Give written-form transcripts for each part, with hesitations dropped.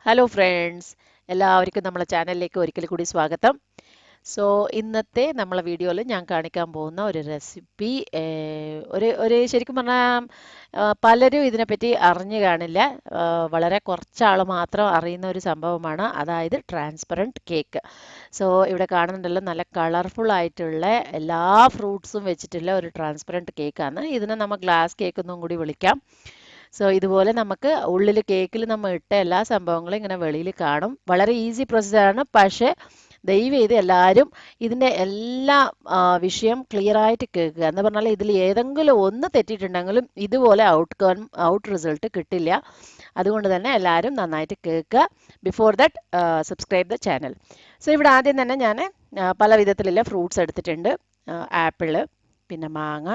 Hello friends, എല്ലാവർക്കും നമ്മളെ ചാനലിലേക്ക് ഒരിക്കൽ കൂടി സ്വാഗതം. സോ ഇന്നത്തെ നമ്മളെ വീഡിയോയിൽ ഞാൻ കാണിക്കാൻ പോകുന്ന ഒരു റെസിപ്പി ഒരു ശരിക്കും പറഞ്ഞാൽ പലരും ഇതിനെപ്പറ്റി അറിഞ്ഞു കാണില്ല. വളരെ കുറച്ചാൾ മാത്രം അറിയുന്ന ഒരു സംഭവമാണ്, അതായത് ട്രാൻസ്പെറൻറ്റ് കേക്ക്. സോ ഇവിടെ കാണുന്നുണ്ടല്ലോ, നല്ല കളർഫുൾ ആയിട്ടുള്ള എല്ലാ ഫ്രൂട്ട്സും വെച്ചിട്ടുള്ള ഒരു ട്രാൻസ്പെറൻറ്റ് കേക്കാണ്. ഇതിനെ നമ്മൾ ഗ്ലാസ് കേക്ക് എന്നും കൂടി വിളിക്കാം. സോ ഇതുപോലെ നമുക്ക് ഉള്ളിൽ കേക്കിൽ നമ്മൾ ഇട്ട എല്ലാ സംഭവങ്ങളും ഇങ്ങനെ വെളിയിൽ കാണും. വളരെ ഈസി പ്രോസസ്സാണ്, പക്ഷേ ദയവ് ചെയ്ത് എല്ലാവരും ഇതിൻ്റെ എല്ലാ വിഷയം ക്ലിയർ ആയിട്ട് കേൾക്കുക. എന്ന് പറഞ്ഞാൽ ഇതിൽ ഏതെങ്കിലും ഒന്ന് തെറ്റിയിട്ടുണ്ടെങ്കിലും ഇതുപോലെ ഔട്ട് റിസൾട്ട് കിട്ടില്ല. അതുകൊണ്ട് തന്നെ എല്ലാവരും നന്നായിട്ട് കേൾക്കുക. Before that subscribe the channel. So ഇവിടെ ആദ്യം തന്നെ ഞാൻ പല വിധത്തിലുള്ള ഫ്രൂട്ട്സ് എടുത്തിട്ടുണ്ട്. ആപ്പിള്, പിന്നെ മാങ്ങ,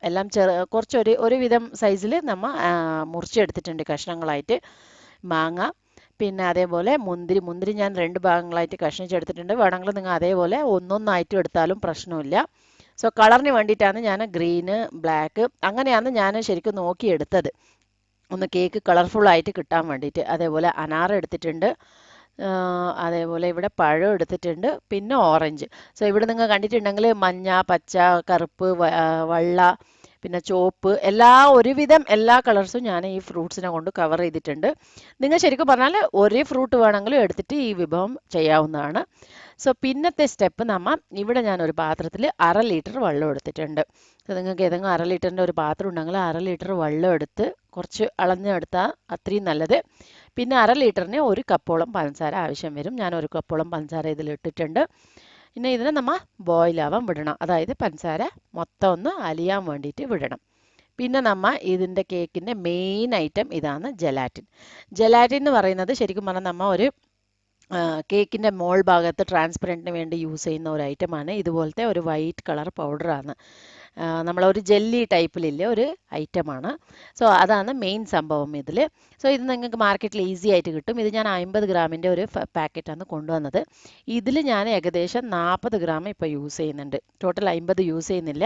എല്ലാം കുറച്ച് ഒരുവിധം സൈസിൽ നമ്മൾ മുറിച്ചെടുത്തിട്ടുണ്ട് കഷ്ണങ്ങളായിട്ട്. മാങ്ങ, പിന്നെ അതേപോലെ മുന്തിരി ഞാൻ രണ്ട് ഭാഗങ്ങളായിട്ട് കഷ്ണിച്ചെടുത്തിട്ടുണ്ട്. വേണമെങ്കിൽ നിങ്ങൾ അതേപോലെ ഒന്നൊന്നായിട്ടും എടുത്താലും പ്രശ്നമില്ല. സോ കളറിന് വേണ്ടിയിട്ടാണ് ഞാൻ ഗ്രീന്, ബ്ലാക്ക് അങ്ങനെയാണ് ഞാൻ ശരിക്കും നോക്കിയെടുത്തത്, ഒന്ന് കേക്ക് കളർഫുൾ ആയിട്ട് കിട്ടാൻ വേണ്ടിയിട്ട്. അതേപോലെ അനാർ എടുത്തിട്ടുണ്ട്. അതേപോലെ ഇവിടെ പഴം എടുത്തിട്ടുണ്ട്, പിന്നെ ഓറഞ്ച്. സോ ഇവിടെ നിങ്ങൾ കണ്ടിട്ടുണ്ടെങ്കിൽ മഞ്ഞ, പച്ച, കറുപ്പ്, വെള്ള, പിന്നെ ചുവപ്പ്, ഒരുവിധം എല്ലാ കളേഴ്സും ഞാൻ ഈ ഫ്രൂട്ട്സിനെ കൊണ്ട് കവർ ചെയ്തിട്ടുണ്ട്. നിങ്ങൾ ശരിക്കും പറഞ്ഞാൽ ഒരേ ഫ്രൂട്ട് വേണമെങ്കിലും എടുത്തിട്ട് ഈ വിഭവം ചെയ്യാവുന്നതാണ്. സോ പിന്നത്തെ സ്റ്റെപ്പ് ഇവിടെ ഞാൻ ഒരു പാത്രത്തിൽ 1/2 ലിറ്റർ വെള്ളം എടുത്തിട്ടുണ്ട്. സോ നിങ്ങൾക്ക് ഏതെങ്കിലും 1/2 ലിറ്ററിൻ്റെ ഒരു പാത്രം ഉണ്ടെങ്കിൽ 1/2 ലിറ്റർ വെള്ളം എടുത്ത് കുറച്ച് അളഞ്ഞെടുത്താൽ അത്രയും നല്ലത്. പിന്നെ 1/2 ലിറ്ററിന് 1 കപ്പോളം പഞ്ചസാര ആവശ്യം വരും. ഞാൻ 1 കപ്പോളം പഞ്ചസാര ഇതിൽ ഇട്ടിട്ടുണ്ട്. പിന്നെ ഇതിനെ നമ്മൾ ബോയിൽ ആവാൻ വിടണം, അതായത് പഞ്ചസാര മൊത്തം ഒന്ന് അലിയാൻ വേണ്ടിയിട്ട് വിടണം. പിന്നെ ഇതിൻ്റെ കേക്കിൻ്റെ മെയിൻ ഐറ്റം ഇതാണ് ജെലാറ്റിൻ. ജെലാറ്റിൻ എന്ന് പറയുന്നത് ശരിക്കും പറഞ്ഞാൽ ഒരു കേക്കിൻ്റെ മോൾ ഭാഗത്ത് ട്രാൻസ്പെറൻറ്റിന് വേണ്ടി യൂസ് ചെയ്യുന്ന ഒരു ഐറ്റമാണ്. ഇതുപോലത്തെ ഒരു വൈറ്റ് കളർ പൗഡറാണ്. നമ്മളൊരു ജെല്ലി ടൈപ്പിലില്ലേ ഒരു ഐറ്റമാണ്. സോ അതാണ് മെയിൻ സംഭവം ഇതിൽ. സോ ഇത് നിങ്ങൾക്ക് മാർക്കറ്റിൽ ഈസി ആയിട്ട് കിട്ടും. ഇത് ഞാൻ 50 ഗ്രാമിൻ്റെ ഒരു പാക്കറ്റാണ് കൊണ്ടുവന്നത്. ഇതിൽ ഞാൻ ഏകദേശം 40 ഗ്രാം ഇപ്പോൾ യൂസ് ചെയ്യുന്നുണ്ട്. ടോട്ടൽ 50 യൂസ് ചെയ്യുന്നില്ല,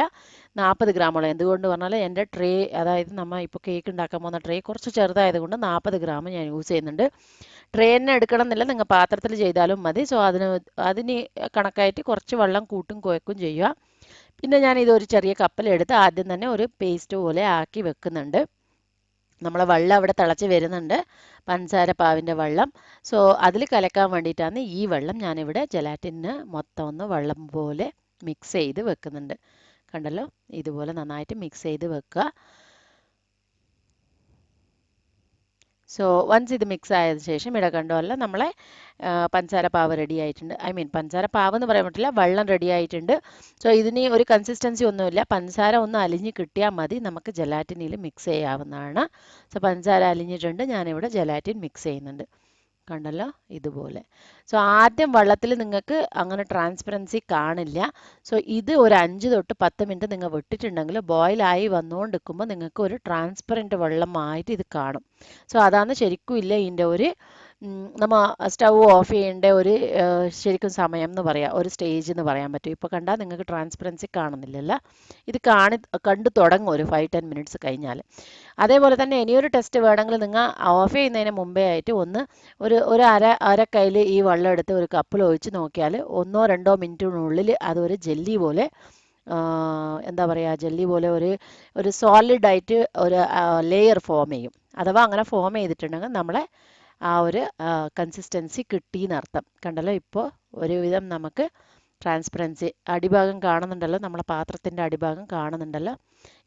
40 ഗ്രാമോളം. എന്തുകൊണ്ട് പറഞ്ഞാൽ എൻ്റെ ട്രേ, അതായത് നമ്മൾ ഇപ്പോൾ കേക്ക് ഉണ്ടാക്കാൻ പോകുന്ന ട്രേ കുറച്ച് ചെറുതായതുകൊണ്ട് 40 ഗ്രാം ഞാൻ യൂസ് ചെയ്യുന്നുണ്ട്. ട്രേ തന്നെ എടുക്കണം എന്നില്ല, നിങ്ങൾ പാത്രത്തിൽ ചെയ്താലും മതി. സോ അതിന് കണക്കായിട്ട് കുറച്ച് വെള്ളം കൂട്ടും കുഴക്കും ചെയ്യുക. പിന്നെ ഞാൻ ഇതൊരു ചെറിയ കപ്പിലെടുത്ത് ആദ്യം തന്നെ ഒരു പേസ്റ്റ് പോലെ ആക്കി വെക്കുന്നുണ്ട്. നമ്മളെ വെള്ളം അവിടെ തിളച്ച് വരുന്നുണ്ട്, പഞ്ചസാര പാവിൻ്റെ വെള്ളം. സോ അതിൽ കലക്കാൻ വേണ്ടിയിട്ടാണ് ഈ വെള്ളം ഞാനിവിടെ ജെലാറ്റിന് മൊത്തം ഒന്ന് വെള്ളം പോലെ മിക്സ് ചെയ്ത് വെക്കുന്നുണ്ട്. കണ്ടല്ലോ, ഇതുപോലെ നന്നായിട്ട് മിക്സ് ചെയ്ത് വെക്കുക. സോ വൺസ് ഇത് മിക്സ് ആയതിനു ശേഷം ഇവിടെ കണ്ടുമല്ല നമ്മളെ പഞ്ചസാര പാവ് റെഡി ആയിട്ടുണ്ട്. പഞ്ചസാര പാവ് എന്ന് പറയാൻ പറ്റില്ല, വെള്ളം റെഡി ആയിട്ടുണ്ട്. സോ ഇതിന് ഒരു കൺസിസ്റ്റൻസി ഒന്നുമില്ല, പഞ്ചസാര ഒന്ന് അലിഞ്ഞ് കിട്ടിയാൽ മതി, നമുക്ക് ജെലാറ്റിനിൽ മിക്സ് ചെയ്യാവുന്നതാണ്. സോ പഞ്ചസാര അലിഞ്ഞിട്ടുണ്ട്, ഞാനിവിടെ ജെലാറ്റിൻ മിക്സ് ചെയ്യുന്നുണ്ട്. കണ്ടല്ലോ, ഇതുപോലെ. സോ ആദ്യം വെള്ളത്തിൽ നിങ്ങൾക്ക് അങ്ങനെ ട്രാൻസ്പെറൻസി കാണില്ല. സോ ഇത് ഒരു 5 തൊട്ട് 10 മിനിറ്റ് നിങ്ങൾ വിട്ടിട്ടുണ്ടെങ്കിൽ ബോയിലായി വന്നുകൊണ്ടിരിക്കുമ്പോൾ നിങ്ങൾക്ക് ഒരു ട്രാൻസ്പെറൻറ്റ് വെള്ളമായിട്ട് ഇത് കാണും. സോ അതാണ് ശരിക്കും ഇല്ല ഇതിൻ്റെ ഒരു നമ്മൾ സ്റ്റൗ ഓഫ് ചെയ്യേണ്ട ഒരു ശരിക്കും സമയം എന്ന് പറയാം, ഒരു സ്റ്റേജ് എന്ന് പറയാൻ പറ്റും. ഇപ്പോൾ കണ്ടാൽ നിങ്ങൾക്ക് ട്രാൻസ്പെറൻസി കാണുന്നില്ലല്ലോ. ഇത് കണ്ടു തുടങ്ങും ഒരു 5-10 മിനിറ്റ്സ് കഴിഞ്ഞാൽ. അതേപോലെ തന്നെ ഇനിയൊരു ടെസ്റ്റ് വേണമെങ്കിൽ നിങ്ങൾ ഓഫ് ചെയ്യുന്നതിന് മുമ്പേ ആയിട്ട് ഒരു അര കയ്യിൽ ഈ വെള്ളം എടുത്ത് ഒരു കപ്പിൽ ഒഴിച്ച് നോക്കിയാൽ 1-2 മിനിറ്റിനുള്ളിൽ അതൊരു ജെല്ലി പോലെ, എന്താ പറയുക, ജെല്ലി പോലെ ഒരു സോളിഡ് ആയിട്ട് ഒരു ലെയർ ഫോം ചെയ്യും. അഥവാ അങ്ങനെ ഫോം ചെയ്തിട്ടുണ്ടെങ്കിൽ നമ്മളെ ആ ഒരു കൺസിസ്റ്റൻസി കിട്ടിയെന്നർത്ഥം. കണ്ടല്ലോ, ഇപ്പോൾ ഒരുവിധം നമുക്ക് ട്രാൻസ്പെറൻസി അടിഭാഗം കാണുന്നുണ്ടല്ലോ, നമ്മളെ പാത്രത്തിൻ്റെ അടിഭാഗം കാണുന്നുണ്ടല്ലോ.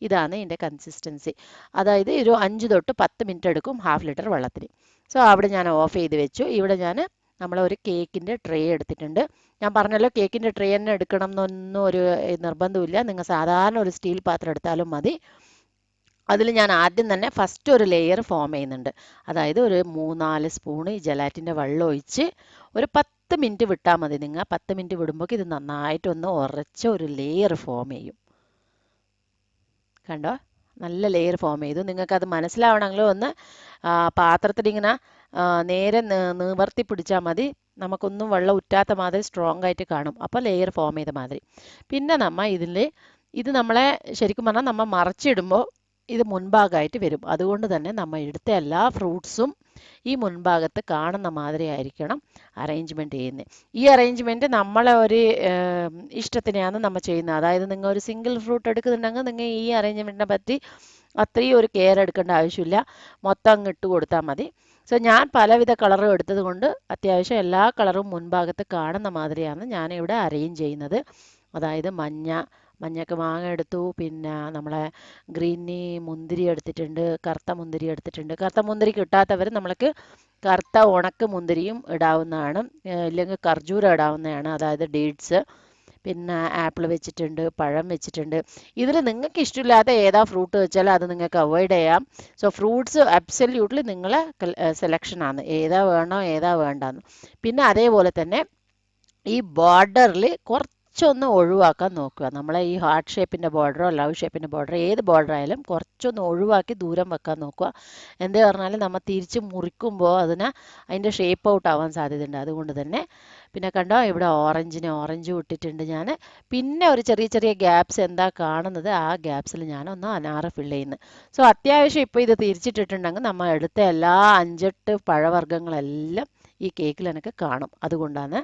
ഇതാണ് ഇതിൻ്റെ കൺസിസ്റ്റൻസി. അതായത് ഒരു 5 തൊട്ട് 10 മിനിറ്റ് എടുക്കും 1/2 ലിറ്റർ വെള്ളത്തിന്. സോ അവിടെ ഞാൻ ഓഫ് ചെയ്ത് വെച്ചു. ഇവിടെ ഞാൻ നമ്മളൊരു കേക്കിൻ്റെ ട്രേ എടുത്തിട്ടുണ്ട്. ഞാൻ പറഞ്ഞല്ലോ, കേക്കിൻ്റെ ട്രേ തന്നെ എടുക്കണം എന്നൊന്നും ഒരു നിർബന്ധമില്ല, നിങ്ങൾ സാധാരണ ഒരു സ്റ്റീൽ പാത്രം എടുത്താലും മതി. അതിൽ ഞാൻ ആദ്യം തന്നെ ഫസ്റ്റ് ഒരു ലെയർ ഫോം ചെയ്യുന്നുണ്ട്. അതായത് ഒരു 3-4 സ്പൂൺ ഈ ജെലാറ്റിൻ്റെ വെള്ളം ഒഴിച്ച് ഒരു 10 മിനിറ്റ് വിട്ടാൽ മതി. നിങ്ങൾ 10 മിനിറ്റ് വിടുമ്പോൾ ഇത് നന്നായിട്ടൊന്ന് ഉറച്ച ഒരു ലെയർ ഫോം ചെയ്യും. കണ്ടോ, നല്ല ലെയർ ഫോം ചെയ്തു. നിങ്ങൾക്കത് മനസ്സിലാവണമെങ്കിൽ ഒന്ന് പാത്രത്തിൽ ഇങ്ങനെ നേരെ നിവർത്തി പിടിച്ചാൽ മതി. നമുക്കൊന്നും വെള്ളം ഉറ്റാത്ത മാതിരി സ്ട്രോങ് ആയിട്ട് കാണും, അപ്പോൾ ലെയർ ഫോം ചെയ്ത മാതിരി. പിന്നെ ഇത് നമ്മളെ ശരിക്കും പറഞ്ഞാൽ നമ്മൾ മറച്ചിടുമ്പോൾ ഇത് മുൻഭാഗമായിട്ട് വരും. അതുകൊണ്ട് തന്നെ നമ്മൾ എടുത്ത എല്ലാ ഫ്രൂട്ട്സും ഈ മുൻഭാഗത്ത് കാണുന്ന മാതിരി ആയിരിക്കണം അറേഞ്ച്മെൻറ്റ് ചെയ്യുന്നത്. ഈ അറേഞ്ച്മെൻറ്റ് നമ്മളെ ഒരു ഇഷ്ടത്തിനെയാണ് നമ്മൾ ചെയ്യുന്നത്. അതായത് നിങ്ങൾ ഒരു സിംഗിൾ ഫ്രൂട്ട് എടുക്കുന്നുണ്ടെങ്കിൽ നിങ്ങൾ ഈ അറേഞ്ച്മെൻറ്റിനെ പറ്റി അത്രയും ഒരു കെയർ എടുക്കേണ്ട ആവശ്യമില്ല. മൊത്തം അങ്ങ് ഇട്ട് കൊടുത്താൽ മതി. സോ ഞാൻ പലവിധ കളറും എടുത്തത് കൊണ്ട് അത്യാവശ്യം എല്ലാ കളറും മുൻഭാഗത്ത് കാണുന്ന മാതിരിയാണ് ഞാനിവിടെ അറേഞ്ച് ചെയ്യുന്നത്. അതായത് മഞ്ഞക്ക് മാങ്ങ എടുത്തു, പിന്നെ നമ്മളെ ഗ്രീനി മുന്തിരി എടുത്തിട്ടുണ്ട്, കറുത്ത മുന്തിരി എടുത്തിട്ടുണ്ട്. കറുത്ത മുന്തിരി കിട്ടാത്തവർ നമ്മൾക്ക് കറുത്ത ഉണക്ക മുന്തിരിയും ഇടാവുന്നതാണ്, ഇല്ലെങ്കിൽ കർജൂരം ഇടാവുന്നതാണ്, അതായത് ഡേറ്റ്സ്. പിന്നെ ആപ്പിൾ വെച്ചിട്ടുണ്ട്, പഴം വെച്ചിട്ടുണ്ട്. ഇതിൽ നിങ്ങൾക്ക് ഇഷ്ടമില്ലാത്ത ഏതാ ഫ്രൂട്ട് വെച്ചാൽ അത് നിങ്ങൾക്ക് അവോയ്ഡ് ചെയ്യാം. സോ ഫ്രൂട്ട്സ് അബ്സല്യൂട്ട്ലി നിങ്ങളെ സെലക്ഷനാണ്, ഏതാ വേണോ ഏതാ വേണ്ടാന്ന്. പിന്നെ അതേപോലെ തന്നെ ഈ ബോർഡറിൽ കുറച്ചൊന്ന് ഒഴിവാക്കാൻ നോക്കുക. നമ്മളെ ഈ ഹാർട്ട് ഷേപ്പിൻ്റെ ബോർഡറോ ലവ് ഷേപ്പിൻ്റെ ബോർഡറോ ഏത് ബോർഡർ ആയാലും കുറച്ചൊന്ന് ഒഴിവാക്കി ദൂരം വെക്കാൻ നോക്കുക. എന്താ പറഞ്ഞാൽ നമ്മൾ തിരിച്ച് മുറിക്കുമ്പോൾ അതിൻ്റെ ഷേപ്പ് ഔട്ട് ആവാൻ സാധ്യതയുണ്ട്. അതുകൊണ്ട് തന്നെ പിന്നെ കണ്ടോ, ഇവിടെ ഓറഞ്ചും ഇട്ടിട്ടുണ്ട് ഞാൻ. പിന്നെ ഒരു ചെറിയ ചെറിയ ഗ്യാപ്സ് എന്താ കാണുന്നത്, ആ ഗ്യാപ്സിൽ ഞാനൊന്ന് അനാറ് ഫില്ല് ചെയ്യുന്നു. സോ അത്യാവശ്യം ഇപ്പോൾ ഇത് തിരിച്ചിട്ടിട്ടുണ്ടെങ്കിൽ നമ്മൾ എടുത്ത എല്ലാ 5-8 പഴവർഗ്ഗങ്ങളെല്ലാം ഈ കേക്കിൽ എനിക്ക് കാണും. അതുകൊണ്ടാണ്.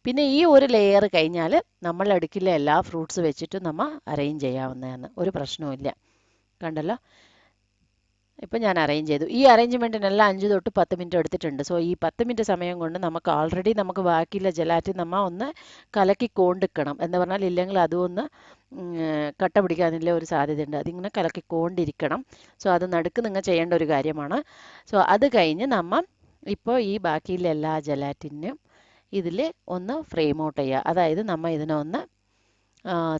പിന്നെ ഈ ഒരു ലെയർ കഴിഞ്ഞാൽ നമ്മൾ എടുക്കില്ല എല്ലാ ഫ്രൂട്ട്സ് വെച്ചിട്ട് നമ്മൾ അറേഞ്ച് ചെയ്യാവുന്നതാണ്, ഒരു പ്രശ്നവുമില്ല. കണ്ടല്ലോ, ഇപ്പം ഞാൻ അറേഞ്ച് ചെയ്തു. ഈ അറേഞ്ച്മെൻറ്റിനെല്ലാം 5 തൊട്ട് 10 മിനിറ്റ് എടുത്തിട്ടുണ്ട്. സോ ഈ 10 മിനിറ്റ് സമയം കൊണ്ട് നമുക്ക് ഓൾറെഡി നമുക്ക് ബാക്കിയുള്ള ജലാറ്റിൻ നമ്മൾ ഒന്ന് കലക്കി കൊണ്ടിരിക്കണം. എന്ന് പറഞ്ഞാൽ ഇല്ലെങ്കിൽ അതും ഒന്ന് കട്ട പിടിക്കാനുള്ള ഒരു സാധ്യതയുണ്ട്. അതിങ്ങനെ കലക്കിക്കൊണ്ടിരിക്കണം. സോ അത് നടുക്ക് നിങ്ങൾ ചെയ്യേണ്ട ഒരു കാര്യമാണ്. സോ അത് കഴിഞ്ഞ് നമ്മൾ ഇപ്പോൾ ഈ ബാക്കിയുള്ള എല്ലാ ജലാറ്റിനും ഇതിൽ ഒന്ന് ഫ്രെയിം ഔട്ട് ചെയ്യുക. അതായത് നമ്മൾ ഇതിനെ ഒന്ന്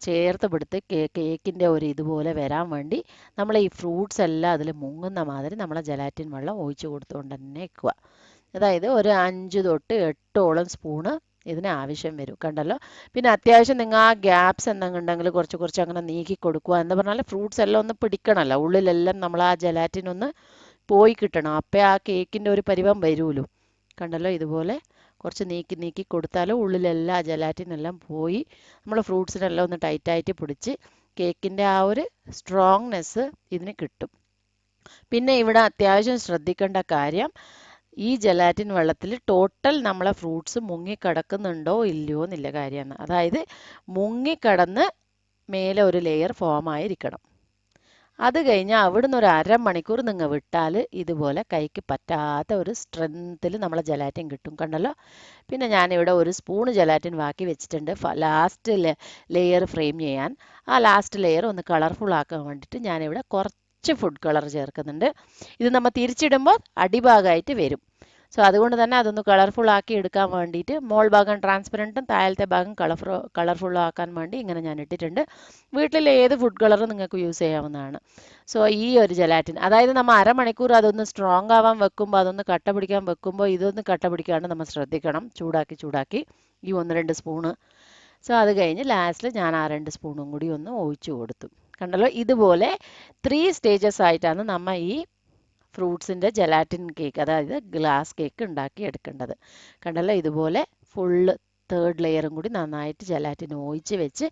ചേർത്ത് പിടുത്ത് കേക്കിൻ്റെ ഒരു ഇതുപോലെ വരാൻ വേണ്ടി നമ്മൾ ഈ ഫ്രൂട്ട്സ് എല്ലാം അതിൽ മുങ്ങുന്ന മാതിരി നമ്മളെ ജലാറ്റിൻ വെള്ളം ഒഴിച്ച് കൊടുത്തുകൊണ്ട് തന്നെ വെക്കുക. അതായത് ഒരു 5 തൊട്ട് 8ഓളം സ്പൂണ് ഇതിന് ആവശ്യം വരും. കണ്ടല്ലോ. പിന്നെ അത്യാവശ്യം നിങ്ങൾ ആ ഗ്യാപ്സ് എന്തെങ്കിലും ഉണ്ടെങ്കിൽ കുറച്ച് കുറച്ച് അങ്ങനെ നീക്കി കൊടുക്കുക. എന്ന് പറഞ്ഞാൽ ഫ്രൂട്ട്സ് എല്ലാം ഒന്ന് പിടിക്കണമല്ലോ, ഉള്ളിലെല്ലാം നമ്മൾ ആ ജലാറ്റിൻ ഒന്ന് പോയി കിട്ടണം. അപ്പോൾ ആ കേക്കിൻ്റെ ഒരു പരിവം വരുമല്ലോ. കണ്ടല്ലോ, ഇതുപോലെ കുറച്ച് നീക്കി നീക്കി കൊടുത്താൽ ഉള്ളിലെല്ലാം ജലാറ്റിനെല്ലാം പോയി നമ്മൾ ഫ്രൂട്ട്സിനെല്ലാം ഒന്ന് ടൈറ്റായിട്ട് പിടിച്ച് കേക്കിൻ്റെ ആ ഒരു സ്ട്രോങ്നെസ് ഇതിന് കിട്ടും. പിന്നെ ഇവിടെ അത്യാവശ്യം ശ്രദ്ധിക്കേണ്ട കാര്യം, ഈ ജലാറ്റിൻ വെള്ളത്തിൽ ടോട്ടൽ നമ്മളെ ഫ്രൂട്ട്സ് മുങ്ങിക്കിടക്കുന്നുണ്ടോ ഇല്ലയോ എന്നുള്ള കാര്യമാണ്. അതായത് മുങ്ങിക്കിടന്ന് മേലെ ഒരു ലെയർ ഫോം ആയിരിക്കണം. അത് കഴിഞ്ഞാൽ അവിടുന്ന് ഒരു അരമണിക്കൂർ നിങ്ങൾ വിട്ടാൽ ഇതുപോലെ കൈക്ക് പറ്റാത്ത ഒരു സ്ട്രെങ്ത്തിൽ നമ്മളെ ജലാറ്റിൻ കിട്ടും. കണ്ടല്ലോ. പിന്നെ ഞാനിവിടെ ഒരു സ്പൂണ് ജലാറ്റിൻ ബാക്കി വെച്ചിട്ടുണ്ട് ലാസ്റ്റ് ലെയർ ഫ്രെയിം ചെയ്യാൻ. ആ ലാസ്റ്റ് ലെയർ ഒന്ന് കളർഫുൾ ആക്കാൻ വേണ്ടിയിട്ട് ഞാനിവിടെ കുറച്ച് ഫുഡ് കളർ ചേർക്കുന്നുണ്ട്. ഇത് നമ്മൾ തിരിച്ചിടുമ്പോൾ അടിഭാഗമായിട്ട് വരും. സോ അതുകൊണ്ട് തന്നെ അതൊന്ന് കളർഫുൾ ആക്കി എടുക്കാൻ വേണ്ടിയിട്ട് മോൾ ഭാഗം ട്രാൻസ്പെറൻറ്റും താഴത്തെ ഭാഗം കളർഫുൾ ആക്കാൻ വേണ്ടി ഇങ്ങനെ ഞാൻ ഇട്ടിട്ടുണ്ട്. വീട്ടിലെ ഏത് ഫുഡ് കളറും നിങ്ങൾക്ക് യൂസ് ചെയ്യാവുന്നതാണ്. സോ ഈ ഒരു ജലാറ്റിൻ, അതായത് നമ്മൾ അരമണിക്കൂർ അതൊന്ന് സ്ട്രോങ് ആവാൻ വെക്കുമ്പോൾ, അതൊന്ന് കട്ട പിടിക്കാൻ വെക്കുമ്പോൾ ഇതൊന്ന് കട്ട പിടിക്കാണ്ട് നമ്മൾ ശ്രദ്ധിക്കണം. ചൂടാക്കി ഈ 1-2 സ്പൂണ്. സോ അത് കഴിഞ്ഞ് ലാസ്റ്റിൽ ഞാൻ ആ 2 സ്പൂണും കൂടി ഒന്ന് ഒഴിച്ചു കൊടുത്തു. കണ്ടല്ലോ, ഇതുപോലെ 3 സ്റ്റേജസ് ആയിട്ടാണ് നമ്മൾ ഈ ഫ്രൂട്ട്സിൻ്റെ ജലാറ്റിൻ കേക്ക്, അതായത് ഗ്ലാസ് കേക്ക് ഉണ്ടാക്കി എടുക്കേണ്ടത്. കണ്ടല്ലോ, ഇതുപോലെ ഫുള്ള് 3rd ലെയറും കൂടി നന്നായിട്ട് ജലാറ്റിൻ ഒഴിച്ച് വെച്ച്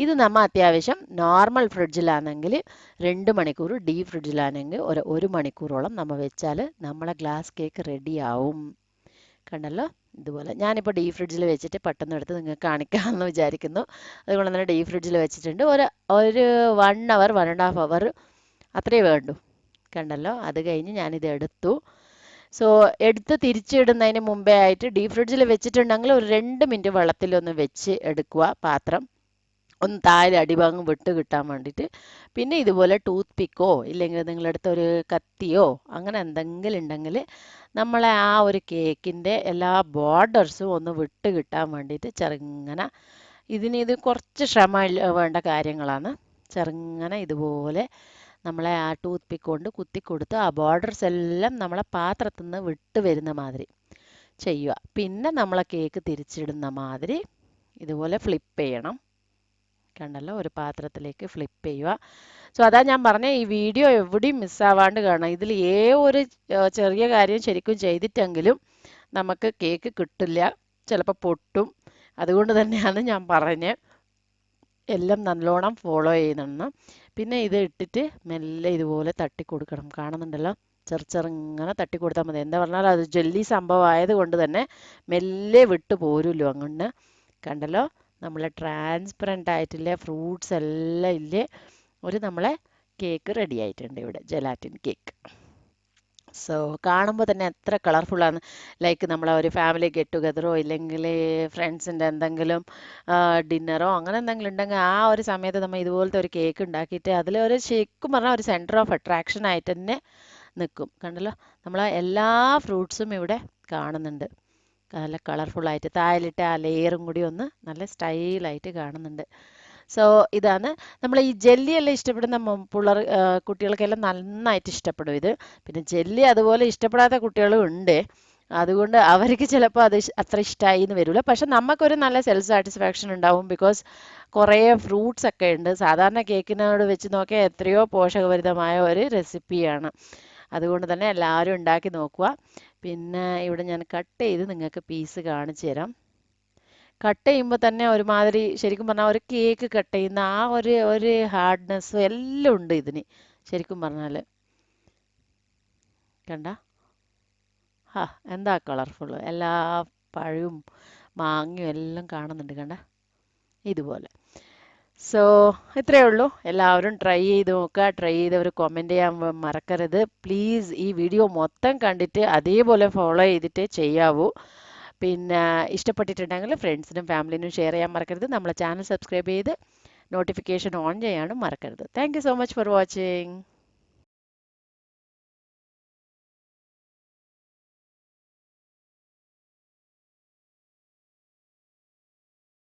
ഇത് നമ്മൾ അത്യാവശ്യം നോർമൽ ഫ്രിഡ്ജിലാണെങ്കിൽ 2 മണിക്കൂർ, ഡീപ് ഫ്രിഡ്ജിലാണെങ്കിൽ ഒരു 1 മണിക്കൂറോളം നമ്മൾ വെച്ചാൽ നമ്മളെ ഗ്ലാസ് കേക്ക് റെഡിയാവും. കണ്ടല്ലോ, ഇതുപോലെ ഞാനിപ്പോൾ ഡീപ് ഫ്രിഡ്ജിൽ വെച്ചിട്ട് പെട്ടെന്ന് എടുത്ത് നിങ്ങൾക്ക് കാണിക്കാമെന്ന് വിചാരിക്കുന്നു. അതുകൊണ്ട് തന്നെ ഡീപ് ഫ്രിഡ്ജിൽ വെച്ചിട്ടുണ്ട്. ഒരു 1 അവർ 1.5 അവർ അത്രയേ വേണ്ടൂ. കണ്ടല്ലോ, അത് കഴിഞ്ഞ് ഞാനിത് എടുത്തു. സോ എടുത്ത് തിരിച്ചിടുന്നതിന് മുമ്പേ ആയിട്ട് ഡീപ് ഫ്രിഡ്ജിൽ വെച്ചിട്ടുണ്ടെങ്കിൽ ഒരു 2 മിനിറ്റ് വെള്ളത്തിലൊന്ന് വെച്ച് എടുക്കുക പാത്രം, ഒന്ന് താഴെ അടിഭാഗം വിട്ട് കിട്ടാൻ വേണ്ടിയിട്ട്. പിന്നെ ഇതുപോലെ ടൂത്ത് പിക്കോ ഇല്ലെങ്കിൽ നിങ്ങളടുത്ത് ഒരു കത്തിയോ അങ്ങനെ എന്തെങ്കിലും ഉണ്ടെങ്കിൽ നമ്മളെ ആ ഒരു കേക്കിൻ്റെ എല്ലാ ബോർഡേഴ്സും ഒന്ന് വിട്ട് കിട്ടാൻ വേണ്ടിയിട്ട് ചെറുങ്ങനെ ഇത് കുറച്ച് ശ്രമ വേണ്ട കാര്യങ്ങളാണ്. ചെറുങ്ങനെ ഇതുപോലെ നമ്മളെ ആ ടൂത്ത് പിക്ക് കൊണ്ട് കുത്തി കൊടുത്ത് ആ ബോർഡേഴ്സ് എല്ലാം നമ്മളെ പാത്രത്തിൽ നിന്ന് വിട്ട് വരുന്ന മാതിരി ചെയ്യുക. പിന്നെ നമ്മളെ കേക്ക് തിരിച്ചിടുന്ന മാതിരി ഇതുപോലെ ഫ്ലിപ്പ് ചെയ്യണം. കണ്ടല്ലോ, ഒരു പാത്രത്തിലേക്ക് ഫ്ലിപ്പ് ചെയ്യുക. സോ അതാ ഞാൻ പറഞ്ഞ ഈ വീഡിയോ എവിടെയും മിസ്സാവാണ്ട് കാണാം. ഇതിൽ ഒരു ചെറിയ കാര്യം ശരിക്കും ചെയ്തിട്ടെങ്കിലും നമുക്ക് കേക്ക് കിട്ടില്ല, ചിലപ്പോൾ പൊട്ടും. അതുകൊണ്ട് തന്നെയാണ് ഞാൻ പറഞ്ഞത് എല്ലാം നല്ലോണം ഫോളോ ചെയ്യുന്നെന്ന്. പിന്നെ ഇത് ഇട്ടിട്ട് മെല്ലെ ഇതുപോലെ തട്ടി കൊടുക്കണം. കാണുന്നുണ്ടല്ലോ? ചെറുങ്ങനെ തട്ടി കൊടുത്താൽ മതി. എന്താ പറഞ്ഞാൽ അത് ജെല്ലി സംഭവം ആയതുകൊണ്ട് തന്നെ മെല്ലെ വിട്ട് പോരുമല്ലോ അങ്ങോട്ട്. കണ്ടല്ലോ? നമ്മളെ ട്രാൻസ്പെറൻ്റ് ആയിട്ടില്ലേ ഫ്രൂട്ട്സ് എല്ലാം ഇല്ലേ ഒരു നമ്മളെ കേക്ക് റെഡി ആയിട്ടുണ്ട് ഇവിടെ, ജെലാറ്റിൻ കേക്ക്. സോ കാണുമ്പോൾ തന്നെ എത്ര കളർഫുള്ളാണ്. ലൈക്ക് നമ്മളെ ഒരു ഫാമിലി ഗെറ്റ് ടുഗതറോ ഇല്ലെങ്കിൽ ഫ്രണ്ട്സിൻ്റെ എന്തെങ്കിലും ഡിന്നറോ അങ്ങനെ എന്തെങ്കിലും ഉണ്ടെങ്കിൽ ആ ഒരു സമയത്ത് നമ്മൾ ഇതുപോലത്തെ ഒരു കേക്ക് ഉണ്ടാക്കിയിട്ട് അതിൽ ഒരു ശരിക്കും പറഞ്ഞാൽ ഒരു സെൻറ്റർ ഓഫ് അട്രാക്ഷൻ ആയിട്ട് തന്നെ നിൽക്കും. കണ്ടല്ലോ? നമ്മളെ എല്ലാ ഫ്രൂട്ട്സും ഇവിടെ കാണുന്നുണ്ട്. നല്ല കളർഫുള്ളായിട്ട് താഴെയിലിട്ട് ആ ലെയറും കൂടി ഒന്ന് നല്ല സ്റ്റൈലായിട്ട് കാണുന്നുണ്ട്. സോ ഇതാണ് നമ്മൾ ഈ ജെല്ലി എല്ലാം ഇഷ്ടപ്പെടുന്ന പിള്ളേർ കുട്ടികൾക്കെല്ലാം നന്നായിട്ട് ഇഷ്ടപ്പെടും ഇത്. പിന്നെ ജെല്ലി അതുപോലെ ഇഷ്ടപ്പെടാത്ത കുട്ടികളും ഉണ്ട്. അതുകൊണ്ട് അവർക്ക് ചിലപ്പോൾ അത് അത്ര ഇഷ്ടമായി എന്ന് വരില്ല. പക്ഷെ നമുക്കൊരു നല്ല സെൽഫ് സാറ്റിസ്ഫാക്ഷൻ ഉണ്ടാവും. ബിക്കോസ് കുറേ ഫ്രൂട്ട്സ് ഒക്കെ ഉണ്ട്. സാധാരണ കേക്കിനോട് വെച്ച് നോക്കിയാൽ എത്രയോ പോഷകഭരിതമായ ഒരു റെസിപ്പിയാണ്. അതുകൊണ്ട് തന്നെ എല്ലാവരും ഉണ്ടാക്കി നോക്കുക. പിന്നെ ഇവിടെ ഞാൻ കട്ട് ചെയ്ത് നിങ്ങൾക്ക് പീസ് കാണിച്ചു തരാം. കട്ട് ചെയ്യുമ്പോൾ തന്നെ ഒരുമാതിരി ശരിക്കും പറഞ്ഞാൽ ഒരു കേക്ക് കട്ട് ചെയ്യുന്ന ആ ഒരു ഹാർഡ്നെസ്സും എല്ലാം ഉണ്ട് ഇതിന്. ശരിക്കും പറഞ്ഞാൽ കണ്ട ഹാ എന്താ കളർഫുൾ, എല്ലാ പഴവും മാങ്ങയും എല്ലാം കാണുന്നുണ്ട്. കണ്ട ഇതുപോലെ. സോ ഇത്രയേ ഉള്ളൂ. എല്ലാവരും ട്രൈ ചെയ്ത് നോക്കുക. ട്രൈ ചെയ്തവർ കമൻറ്റ് ചെയ്യാൻ മറക്കരുത് പ്ലീസ്. ഈ വീഡിയോ മൊത്തം കണ്ടിട്ട് അതേപോലെ ഫോളോ ചെയ്തിട്ട് ചെയ്യാവൂ. പിന്നെ ഇഷ്ടപ്പെട്ടിട്ടുണ്ടെങ്കിൽ ഫ്രണ്ട്സിനും ഫാമിലിനും ഷെയർ ചെയ്യാൻ മറക്കരുത്. നമ്മളെ ചാനൽ സബ്സ്ക്രൈബ് ചെയ്ത് നോട്ടിഫിക്കേഷൻ ഓൺ ചെയ്യാനും മറക്കരുത്. Thank you so much for watching.